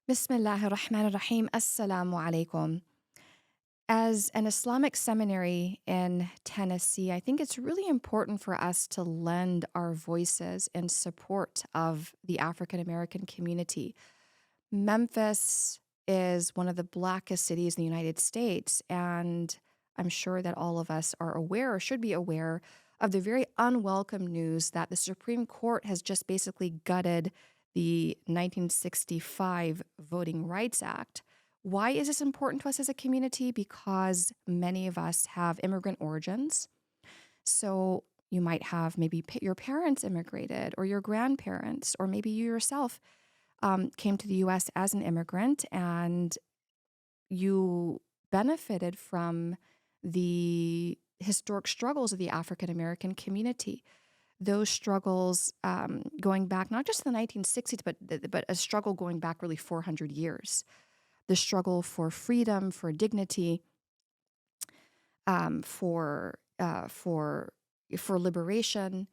Bismillahir Rahmanir Rahim. Assalamu alaikum. As an Islamic seminary in Tennessee, I think it's really important for us to lend our voices in support of the African American community. Memphis is one of the blackest cities in the United States, and I'm sure that all of us are aware or should be aware of the very unwelcome news that the Supreme Court has just basically gutted the 1965 Voting Rights Act. Why is this important to us as a community? Because many of us have immigrant origins. So you might have maybe your parents immigrated, or your grandparents, or maybe you yourself came to the US as an immigrant, and you benefited from the historic struggles of the African American community. Those struggles going back not just the 1960s, but a struggle going back really 400 years. The struggle for freedom, for dignity, for liberation.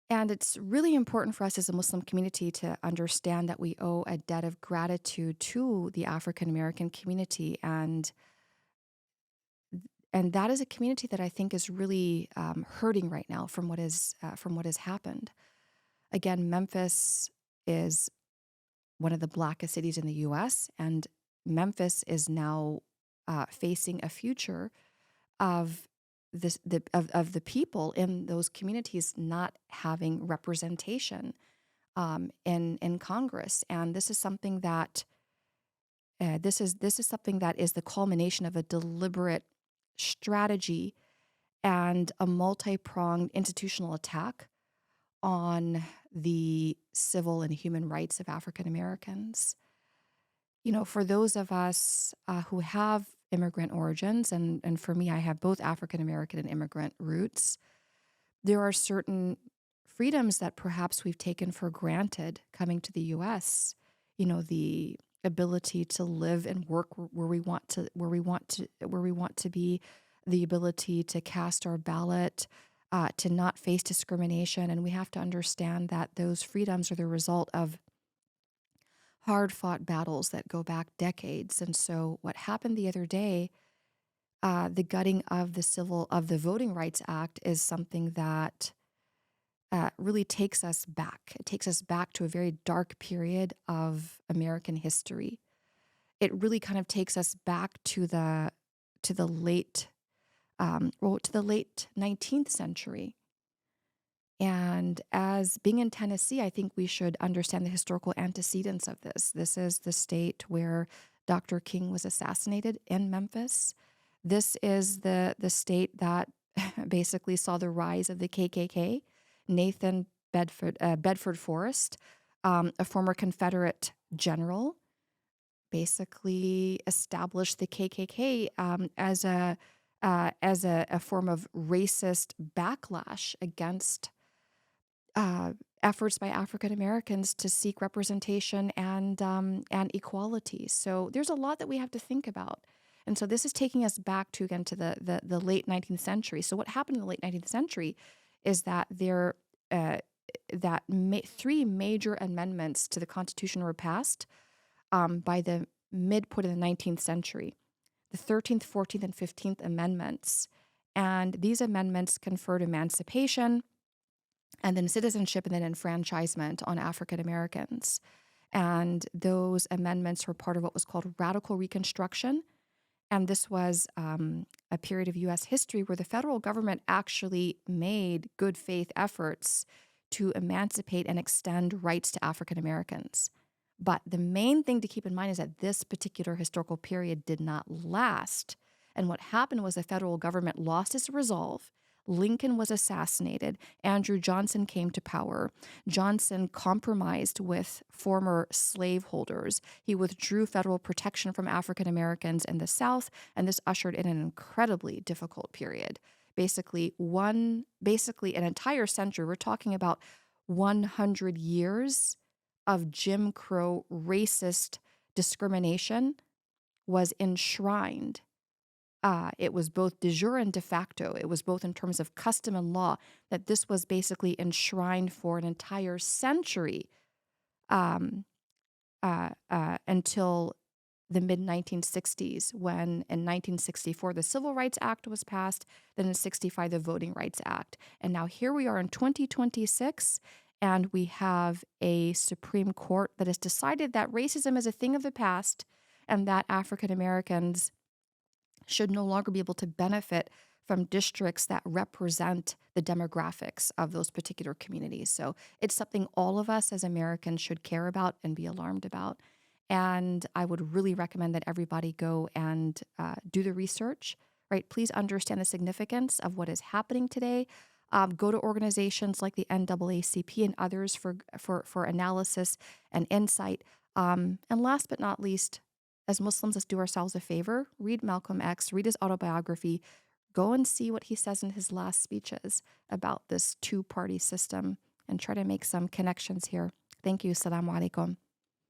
And it's really important for us as a Muslim community to understand that we owe a debt of gratitude to the African American community, and that is a community that I think is really hurting right now from what has happened. Again, Memphis is one of the blackest cities in the U.S., and Memphis is now facing a future of of the people in those communities not having representation in Congress, and this is something that this is something that is the culmination of a deliberate strategy and a multi-pronged institutional attack on the civil and human rights of African Americans. For those of us who have immigrant origins, and for me, I have both African American and immigrant roots, there are certain freedoms that perhaps we've taken for granted coming to the US. The ability to live and work where we want to be, the ability to cast our ballot, to not face discrimination. And we have to understand that those freedoms are the result of hard fought battles that go back decades. And so what happened the other day, the gutting of the Voting Rights Act, is something that really takes us back. It takes us back to a very dark period of American history. It really kind of takes us back to the late 19th century. And as being in Tennessee, I think we should understand the historical antecedents of this. This is the state where Dr. King was assassinated, in Memphis. This is the state that basically saw the rise of the KKK. Nathan Bedford Forrest, a former Confederate general, basically established the KKK as a form of racist backlash against efforts by African Americans to seek representation and equality. So there's a lot that we have to think about. And so this is taking us back to, again, to the late 19th century. So what happened in the late 19th century is that three major amendments to the Constitution were passed by the midpoint of the 19th century: the 13th, 14th, and 15th Amendments. And these amendments conferred emancipation, and then citizenship, and then enfranchisement on African Americans. And those amendments were part of what was called radical Reconstruction. And this was a period of U.S. history where the federal government actually made good faith efforts to emancipate and extend rights to African Americans. But the main thing to keep in mind is that this particular historical period did not last. And what happened was the federal government lost its resolve. Lincoln was assassinated. Andrew Johnson came to power. Johnson compromised with former slaveholders. He withdrew federal protection from African Americans in the South, and this ushered in an incredibly difficult period. Basically an entire century. We're talking about 100 years of Jim Crow racist discrimination was enshrined. It was both de jure and de facto. It was both in terms of custom and law, that this was basically enshrined for an entire century until the mid 1960s, when in 1964 the Civil Rights Act was passed, then in 65 the Voting Rights Act. And now here we are in 2026, and we have a Supreme Court that has decided that racism is a thing of the past and that African Americans should no longer be able to benefit from districts that represent the demographics of those particular communities. So it's something all of us as Americans should care about and be alarmed about. And I would really recommend that everybody go and do the research, right? Please understand the significance of what is happening today. Go to organizations like the NAACP and others for analysis and insight. And last but not least, as Muslims, let's do ourselves a favor. Read Malcolm X, read his autobiography, go and see what he says in his last speeches about this two-party system and try to make some connections here. Thank you. Assalamu alaikum.